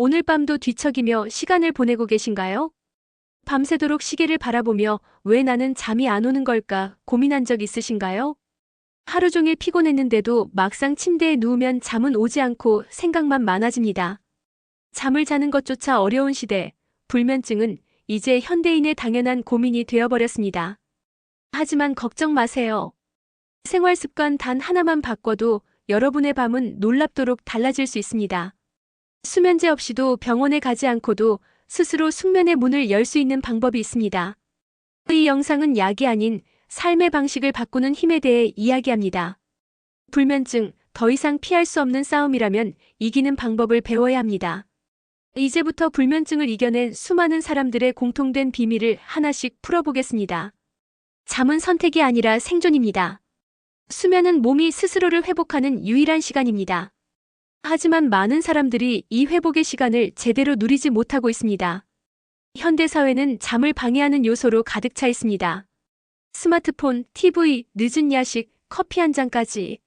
오늘 밤도 뒤척이며 시간을 보내고 계신가요? 밤새도록 시계를 바라보며 왜 나는 잠이 안 오는 걸까 고민한 적 있으신가요? 하루 종일 피곤했는데도 막상 침대에 누우면 잠은 오지 않고 생각만 많아집니다. 잠을 자는 것조차 어려운 시대, 불면증은 이제 현대인의 당연한 고민이 되어버렸습니다. 하지만 걱정 마세요. 생활 습관 단 하나만 바꿔도 여러분의 밤은 놀랍도록 달라질 수 있습니다. 수면제 없이도 병원에 가지 않고도 스스로 숙면의 문을 열 수 있는 방법이 있습니다. 이 영상은 약이 아닌 삶의 방식을 바꾸는 힘에 대해 이야기합니다. 불면증, 더 이상 피할 수 없는 싸움이라면 이기는 방법을 배워야 합니다. 이제부터 불면증을 이겨낸 수많은 사람들의 공통된 비밀을 하나씩 풀어보겠습니다. 잠은 선택이 아니라 생존입니다. 수면은 몸이 스스로를 회복하는 유일한 시간입니다. 하지만 많은 사람들이 이 회복의 시간을 제대로 누리지 못하고 있습니다. 현대사회는 잠을 방해하는 요소로 가득 차 있습니다. 스마트폰, TV, 늦은 야식, 커피 한 잔까지.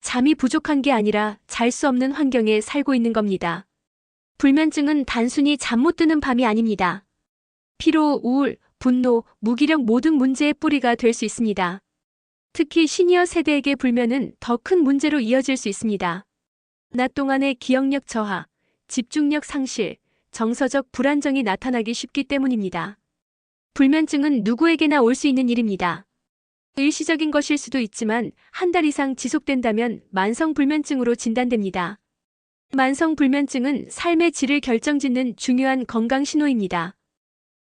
잠이 부족한 게 아니라 잘 수 없는 환경에 살고 있는 겁니다. 불면증은 단순히 잠 못 드는 밤이 아닙니다. 피로, 우울, 분노, 무기력 모든 문제의 뿌리가 될 수 있습니다. 특히 시니어 세대에게 불면은 더 큰 문제로 이어질 수 있습니다. 낮 동안의 기억력 저하, 집중력 상실, 정서적 불안정이 나타나기 쉽기 때문입니다. 불면증은 누구에게나 올 수 있는 일입니다. 일시적인 것일 수도 있지만 한 달 이상 지속된다면 만성 불면증으로 진단됩니다. 만성 불면증은 삶의 질을 결정짓는 중요한 건강 신호입니다.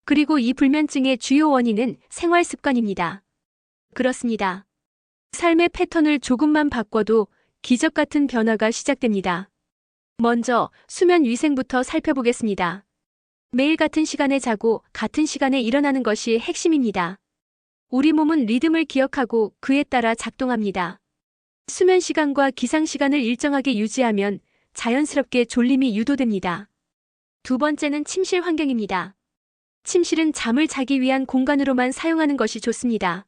그리고 이 불면증의 주요 원인은 생활 습관입니다. 그렇습니다. 삶의 패턴을 조금만 바꿔도 기적 같은 변화가 시작됩니다. 먼저 수면 위생부터 살펴보겠습니다. 매일 같은 시간에 자고 같은 시간에 일어나는 것이 핵심입니다. 우리 몸은 리듬을 기억하고 그에 따라 작동합니다. 수면 시간과 기상 시간을 일정하게 유지하면 자연스럽게 졸림이 유도됩니다. 두 번째는 침실 환경입니다. 침실은 잠을 자기 위한 공간으로만 사용하는 것이 좋습니다.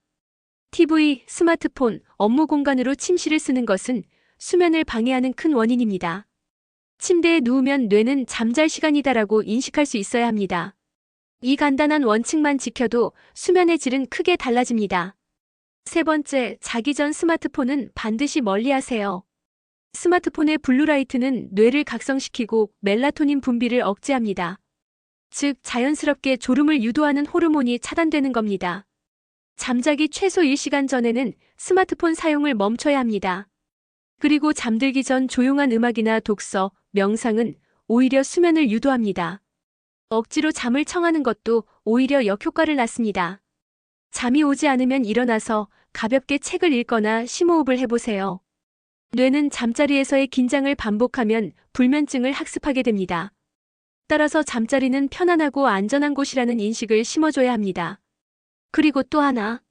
TV, 스마트폰, 업무 공간으로 침실을 쓰는 것은 수면을 방해하는 큰 원인입니다. 침대에 누우면 뇌는 잠잘 시간이다라고 인식할 수 있어야 합니다. 이 간단한 원칙만 지켜도 수면의 질은 크게 달라집니다. 세 번째, 자기 전 스마트폰은 반드시 멀리하세요. 스마트폰의 블루라이트는 뇌를 각성시키고 멜라토닌 분비를 억제합니다. 즉, 자연스럽게 졸음을 유도하는 호르몬이 차단되는 겁니다. 잠자기 최소 1시간 전에는 스마트폰 사용을 멈춰야 합니다. 그리고 잠들기 전 조용한 음악이나 독서, 명상은 오히려 수면을 유도합니다. 억지로 잠을 청하는 것도 오히려 역효과를 낳습니다. 잠이 오지 않으면 일어나서 가볍게 책을 읽거나 심호흡을 해보세요. 뇌는 잠자리에서의 긴장을 반복하면 불면증을 학습하게 됩니다. 따라서 잠자리는 편안하고 안전한 곳이라는 인식을 심어줘야 합니다. 그리고 또 하나.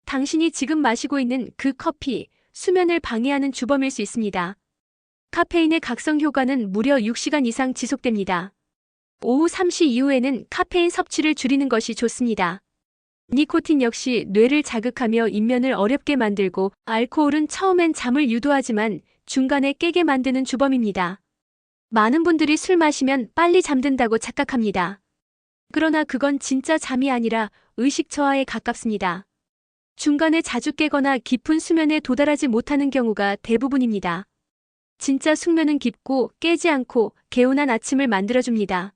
당신이 지금 마시고 있는 그 커피, 수면을 방해하는 주범일 수 있습니다. 카페인의 각성 효과는 무려 6시간 이상 지속됩니다. 오후 3시 이후에는 카페인 섭취를 줄이는 것이 좋습니다. 니코틴 역시 뇌를 자극하며 입면을 어렵게 만들고 알코올은 처음엔 잠을 유도하지만 중간에 깨게 만드는 주범입니다. 많은 분들이 술 마시면 빨리 잠든다고 착각합니다. 그러나 그건 진짜 잠이 아니라 의식 저하에 가깝습니다. 중간에 자주 깨거나 깊은 수면에 도달하지 못하는 경우가 대부분입니다. 진짜 숙면은 깊고 깨지 않고 개운한 아침을 만들어줍니다.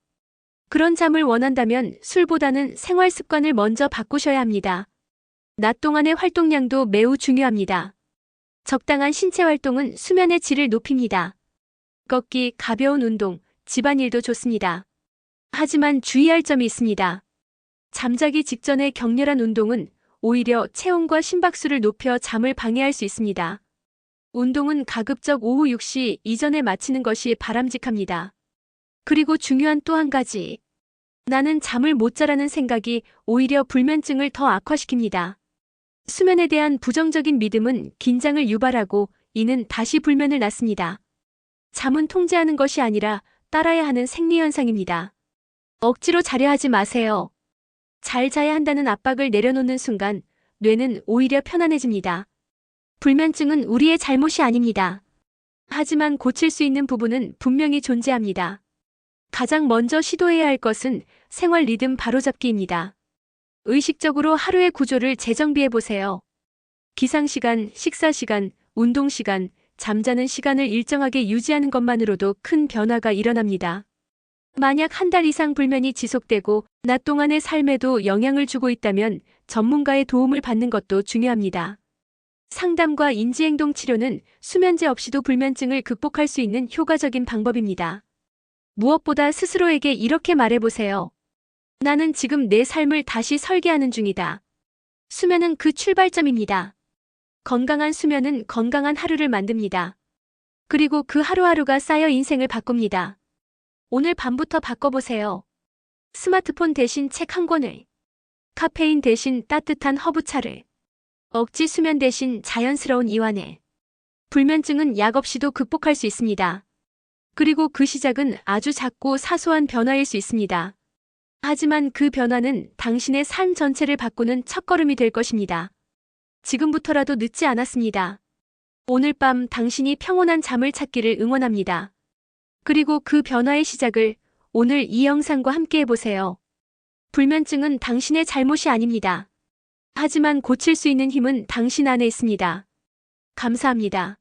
그런 잠을 원한다면 술보다는 생활 습관을 먼저 바꾸셔야 합니다. 낮 동안의 활동량도 매우 중요합니다. 적당한 신체 활동은 수면의 질을 높입니다. 걷기, 가벼운 운동, 집안일도 좋습니다. 하지만 주의할 점이 있습니다. 잠자기 직전의 격렬한 운동은 오히려 체온과 심박수를 높여 잠을 방해할 수 있습니다. 운동은 가급적 오후 6시 이전에 마치는 것이 바람직합니다. 그리고 중요한 또 한 가지. 나는 잠을 못 자라는 생각이 오히려 불면증을 더 악화시킵니다. 수면에 대한 부정적인 믿음은 긴장을 유발하고 이는 다시 불면을 낳습니다. 잠은 통제하는 것이 아니라 따라야 하는 생리현상입니다. 억지로 자려 하지 마세요. 잘 자야 한다는 압박을 내려놓는 순간 뇌는 오히려 편안해집니다. 불면증은 우리의 잘못이 아닙니다. 하지만 고칠 수 있는 부분은 분명히 존재합니다. 가장 먼저 시도해야 할 것은 생활 리듬 바로잡기입니다. 의식적으로 하루의 구조를 재정비해 보세요. 기상시간, 식사시간, 운동시간, 잠자는 시간을 일정하게 유지하는 것만으로도 큰 변화가 일어납니다. 만약 한 달 이상 불면이 지속되고 낮 동안의 삶에도 영향을 주고 있다면 전문가의 도움을 받는 것도 중요합니다. 상담과 인지행동 치료는 수면제 없이도 불면증을 극복할 수 있는 효과적인 방법입니다. 무엇보다 스스로에게 이렇게 말해보세요. 나는 지금 내 삶을 다시 설계하는 중이다. 수면은 그 출발점입니다. 건강한 수면은 건강한 하루를 만듭니다. 그리고 그 하루하루가 쌓여 인생을 바꿉니다. 오늘 밤부터 바꿔보세요. 스마트폰 대신 책 한 권을, 카페인 대신 따뜻한 허브차를, 억지 수면 대신 자연스러운 이완을. 불면증은 약 없이도 극복할 수 있습니다. 그리고 그 시작은 아주 작고 사소한 변화일 수 있습니다. 하지만 그 변화는 당신의 삶 전체를 바꾸는 첫걸음이 될 것입니다. 지금부터라도 늦지 않았습니다. 오늘 밤 당신이 평온한 잠을 찾기를 응원합니다. 그리고 그 변화의 시작을 오늘 이 영상과 함께 해보세요. 불면증은 당신의 잘못이 아닙니다. 하지만 고칠 수 있는 힘은 당신 안에 있습니다. 감사합니다.